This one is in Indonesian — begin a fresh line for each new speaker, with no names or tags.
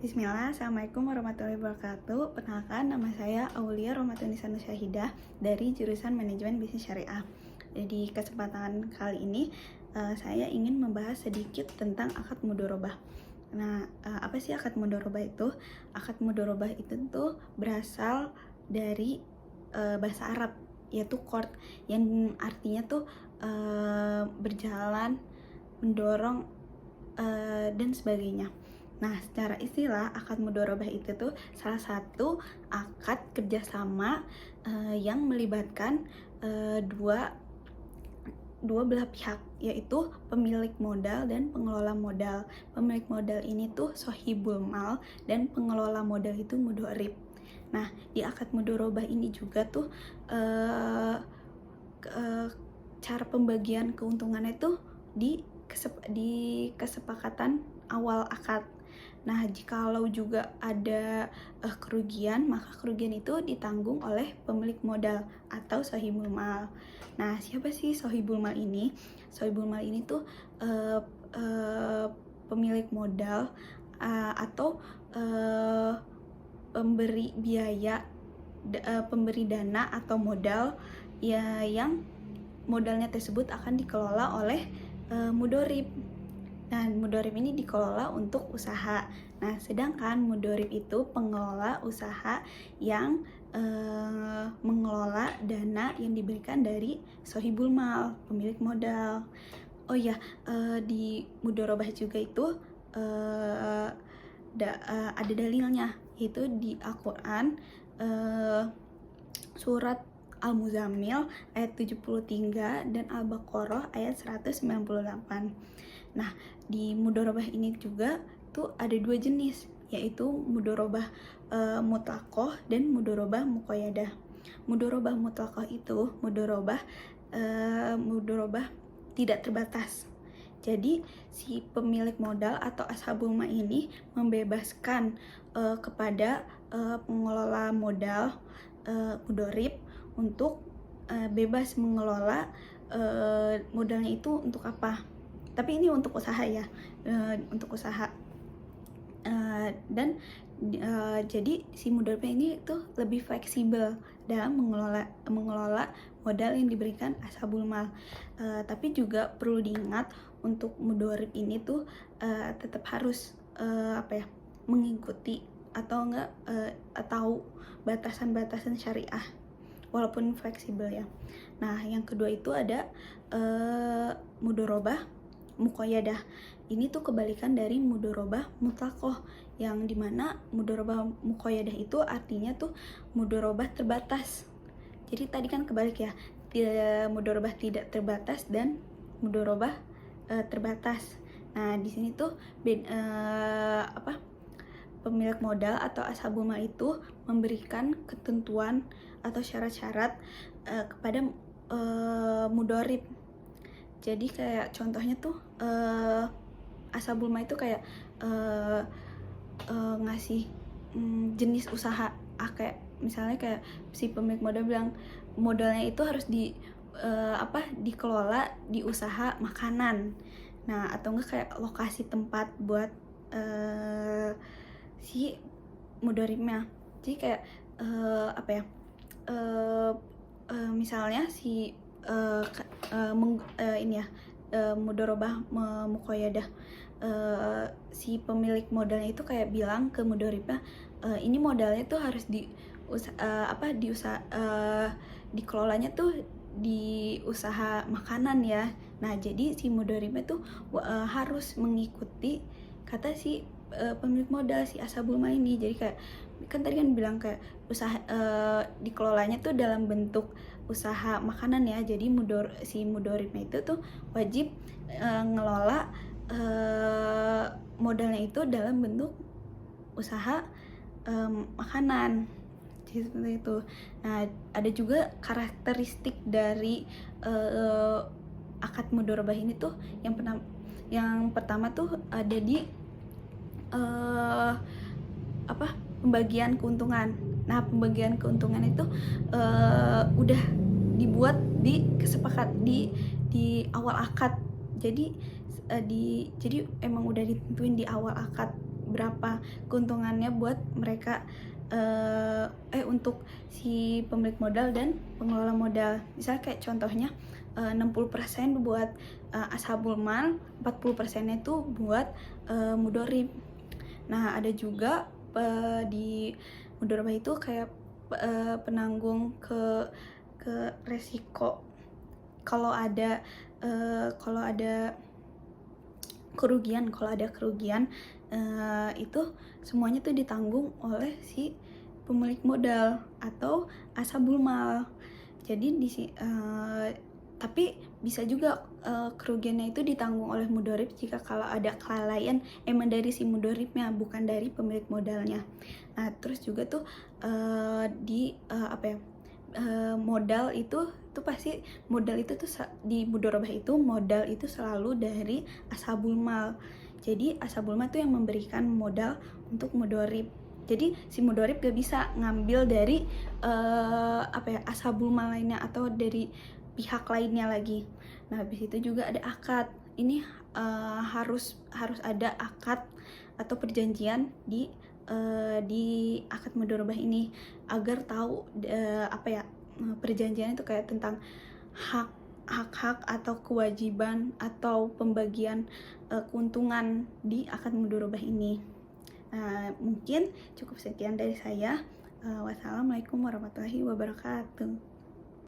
Bismillah, Assalamualaikum warahmatullahi wabarakatuh. Perkenalkan, nama saya Aulia Rohmatunisa Nusyahidah dari jurusan Manajemen Bisnis Syariah. Di kesempatan kali ini, saya ingin membahas sedikit tentang akad mudharabah. Nah, apa sih akad mudharabah itu? Akad mudharabah itu tuh berasal dari bahasa Arab, yaitu qard, yang artinya tuh berjalan, mendorong, dan sebagainya. Nah, secara istilah akad mudharabah itu tuh salah satu akad kerjasama yang melibatkan dua belah pihak, yaitu pemilik modal dan pengelola modal. Pemilik modal ini tuh sohibul mal dan pengelola modal itu mudharib. Nah, di akad mudharabah ini juga tuh cara pembagian keuntungannya tuh di kesepakatan awal akad. Nah, jikalau juga ada kerugian, maka kerugian itu ditanggung oleh pemilik modal atau sohibul mal. Nah, siapa sih sohibul mal ini? Sohibul mal ini tuh pemilik modal atau pemberi biaya, pemberi dana atau modal ya, yang modalnya tersebut akan dikelola oleh mudharib. Nah, mudharib ini dikelola untuk usaha. Nah, sedangkan mudharib itu pengelola usaha yang mengelola dana yang diberikan dari sohibul mal, pemilik modal. Oh ya, di mudharabah juga itu ada dalilnya, yaitu di Al-Quran surat Al-Muzammil ayat 73 dan Al-Baqarah ayat 198. Nah, di mudharabah ini juga tuh ada dua jenis, yaitu mudharabah mutlaqah dan mudharabah muqayyadah. Mudharabah mutlaqah itu mudharabah tidak terbatas. Jadi si pemilik modal atau ashabul mal ini membebaskan kepada pengelola modal mudharib untuk bebas mengelola modalnya itu untuk apa. Tapi ini untuk usaha ya, untuk usaha. Dan jadi si mudharibnya ini tuh lebih fleksibel dalam mengelola modal yang diberikan ashabul mal. Tapi juga perlu diingat, untuk mudharib ini tuh tetap harus mengikuti atau enggak atau batasan-batasan syariah, walaupun fleksibel ya. Nah, yang kedua itu ada mudharabah muqayyadah. Ini tuh kebalikan dari mudharabah mutlaqah, yang dimana mudharabah muqayyadah itu artinya tuh mudharabah terbatas. Jadi tadi kan kebalik ya, mudharabah tidak terbatas dan mudharabah terbatas. Nah, di sini tuh pemilik modal atau ashabul mal itu memberikan ketentuan atau syarat-syarat kepada mudharib. Jadi kayak contohnya tuh ashabul mal itu kayak ngasih jenis usaha, kayak misalnya kayak si pemilik modal bilang modalnya itu harus dikelola di usaha makanan. Nah, atau enggak kayak lokasi tempat buat si mudharibnya. Jadi kayak misalnya si mudharabah muqayyadah, si pemilik modalnya itu kayak bilang ke mudharibnya, ini modalnya tuh harus dikelolanya tuh di usaha makanan ya. Nah, jadi si mudharibnya tuh harus mengikuti kata si pemilik modal, si ashabul mal ini. Jadi kayak kan tadi kan bilang kayak usaha dikelolanya tuh dalam bentuk usaha makanan ya. Jadi si mudharibnya itu tuh wajib ngelola modalnya itu dalam bentuk usaha makanan. Jadi seperti itu. Nah, ada juga karakteristik dari akad mudharabah ini tuh yang pertama tuh ada di pembagian keuntungan. Nah, pembagian keuntungan itu udah dibuat di awal akad. Jadi emang udah ditentuin di awal akad berapa keuntungannya buat mereka, untuk si pemilik modal dan pengelola modal. Misalnya kayak contohnya 60% buat ashabul mal, 40%-nya itu buat mudorib. Nah, ada juga di mudoribah itu kayak penanggung ke resiko kalau ada kerugian, itu semuanya tuh ditanggung oleh si pemilik modal atau ashabul mal. Jadi tapi bisa juga kerugiannya itu ditanggung oleh mudorib jika kalau ada kelalaian emang dari si mudoribnya, bukan dari pemilik modalnya. Nah, terus juga tuh modal itu pasti modal itu tuh di mudorobah itu modal itu selalu dari ashabul mal. Jadi ashabul mal itu yang memberikan modal untuk mudorib. Jadi si mudorib gak bisa ngambil dari ashabul mal lainnya atau dari pihak lainnya lagi. Nah, habis itu juga ada akad. Ini harus ada akad atau perjanjian di akad mudorobah ini agar tahu perjanjian itu kayak tentang hak atau kewajiban atau pembagian keuntungan di akad mudorobah ini. Nah, mungkin cukup sekian dari saya. Wassalamualaikum warahmatullahi wabarakatuh.